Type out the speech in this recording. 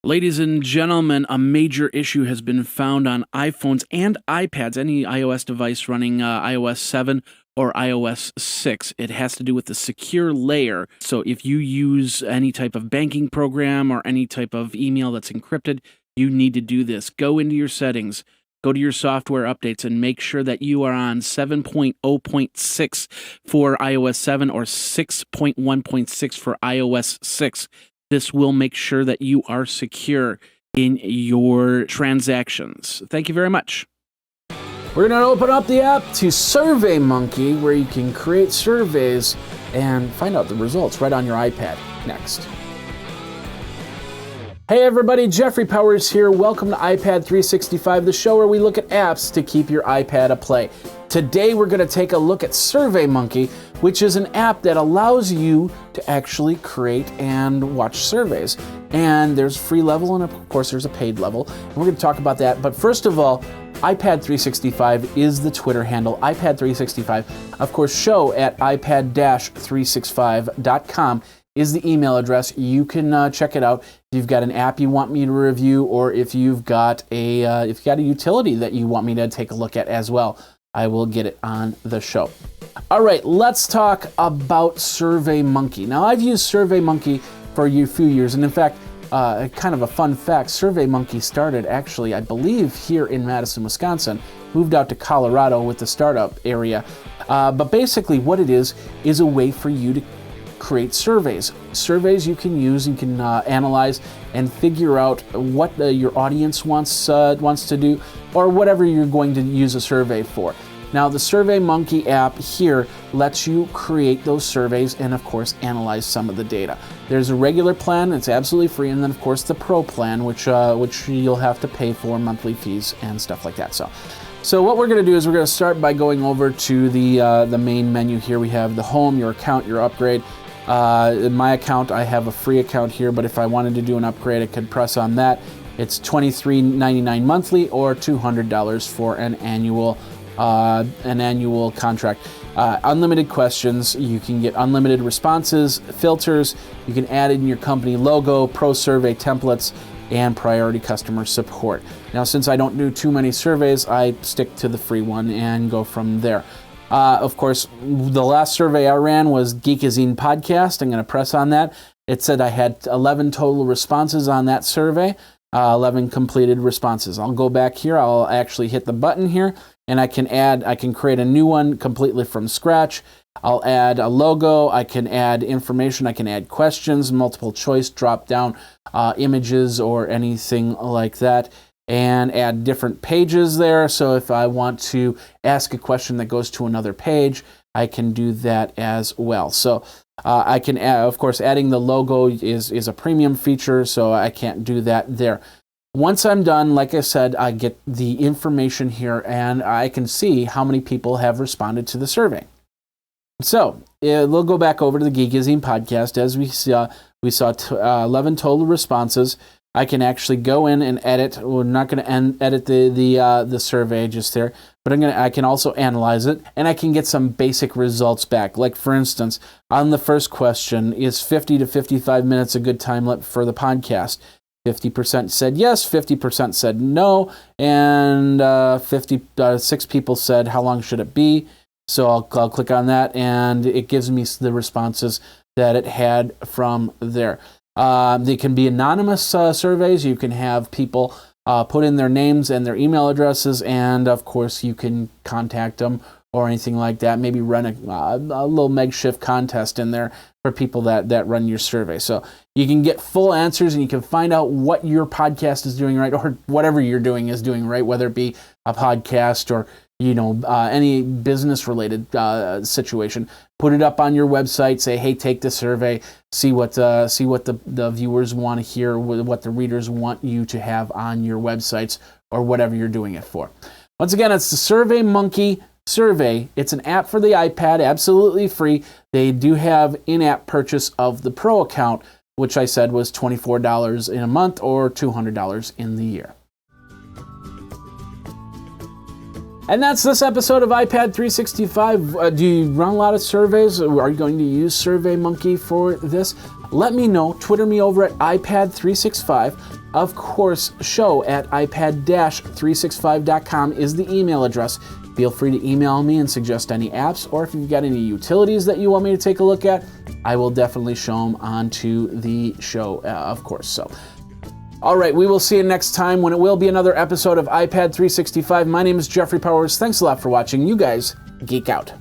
Ladies and gentlemen, a major issue has been found on iPhones and iPads, any iOS device running iOS 7 or iOS 6. It has to do with the secure layer. So if you use any type of banking program or any type of email that's encrypted, you need to do this. Go into your settings, go to your software updates, and make sure that you are on 7.0.6 for iOS 7 or 6.1.6 for iOS 6. This will make sure that you are secure in your transactions. Thank you very much. We're going to open up the app to SurveyMonkey, where you can create surveys and find out the results right on your iPad. Next. Hey everybody, Jeffrey Powers here. Welcome to iPad 365, the show where we look at apps to keep your iPad aplay. Today we're going to take a look at SurveyMonkey, which is an app that allows you to actually create and watch surveys. And there's a free level and of course there's a paid level. And we're going to talk about that. But first of all, iPad 365 is the Twitter handle, iPad 365. Of course, show at ipad-365.com is the email address. You can check it out if you've got an app you want me to review, or if you've got a utility that you want me to take a look at as well. I will get it on the show. All right, let's talk about SurveyMonkey. Now, I've used SurveyMonkey for a few years, and in fact, kind of a fun fact, SurveyMonkey started actually, I believe, here in Madison, Wisconsin, moved out to Colorado with the startup area. But basically what it is a way for you to create surveys. Surveys you can use, you can analyze and figure out what your audience wants to do, or whatever you're going to use a survey for. Now, the SurveyMonkey app here lets you create those surveys and, of course, analyze some of the data. There's a regular plan, it's absolutely free, and then, of course, the Pro plan, which you'll have to pay for monthly fees and stuff like that. So what we're going to do is we're going to start by going over to the main menu here. We have the home, your account, your upgrade. In my account, I have a free account here, but if I wanted to do an upgrade, I could press on that. It's $23.99 monthly or $200 for an annual contract. Unlimited questions, you can get unlimited responses, filters, you can add in your company logo, pro survey templates, and priority customer support. Now, since I don't do too many surveys, I stick to the free one and go from there. Of course, the last survey I ran was Geekazine podcast. I'm going to press on that. It said I had 11 total responses on that survey, 11 completed responses. I'll go back here. I'll actually hit the button here, and I can create a new one completely from scratch. I'll add a logo. I can add information. I can add questions, multiple choice, drop down images, or anything like that, and add different pages there. So if I want to ask a question that goes to another page, I can do that as well. So I can add, of course, adding the logo is a premium feature, so I can't do that there. Once I'm done, like I said, I get the information here and I can see how many people have responded to the survey. So we'll go back over to the Geekazine podcast. As we saw 11 total responses. I can actually go in and edit. We're not going to edit the survey just there, but I can also analyze it, and I can get some basic results back. Like, for instance, on the first question, is 50 to 55 minutes a good time limit for the podcast? 50% said yes, 50% said no, and 6 people said how long should it be. So I'll click on that, and it gives me the responses that it had from there. They can be anonymous surveys. You can have people put in their names and their email addresses, and of course you can contact them or anything like that. Maybe run a little makeshift contest in there for people that run your survey. So you can get full answers, and you can find out what your podcast is doing right, or whatever you're doing is doing right, whether it be a podcast or any business-related situation. Put it up on your website. Say, hey, take the survey. See what the viewers want to hear, what the readers want you to have on your websites, or whatever you're doing it for. Once again, it's the SurveyMonkey survey. It's an app for the iPad, absolutely free. They do have in-app purchase of the Pro account, which I said was $24 in a month or $200 in the year. And that's this episode of iPad 365. Do you run a lot of surveys? Are you going to use SurveyMonkey for this? let me know. Twitter me over at iPad365. Of course, show@ipad-365.com is the email address. Feel free to email me and suggest any apps, or if you've got any utilities that you want me to take a look at, I will definitely show them onto the show, of course. So, all right, we will see you next time when it will be another episode of iPad 365. My name is Jeffrey Powers. Thanks a lot for watching. You guys geek out.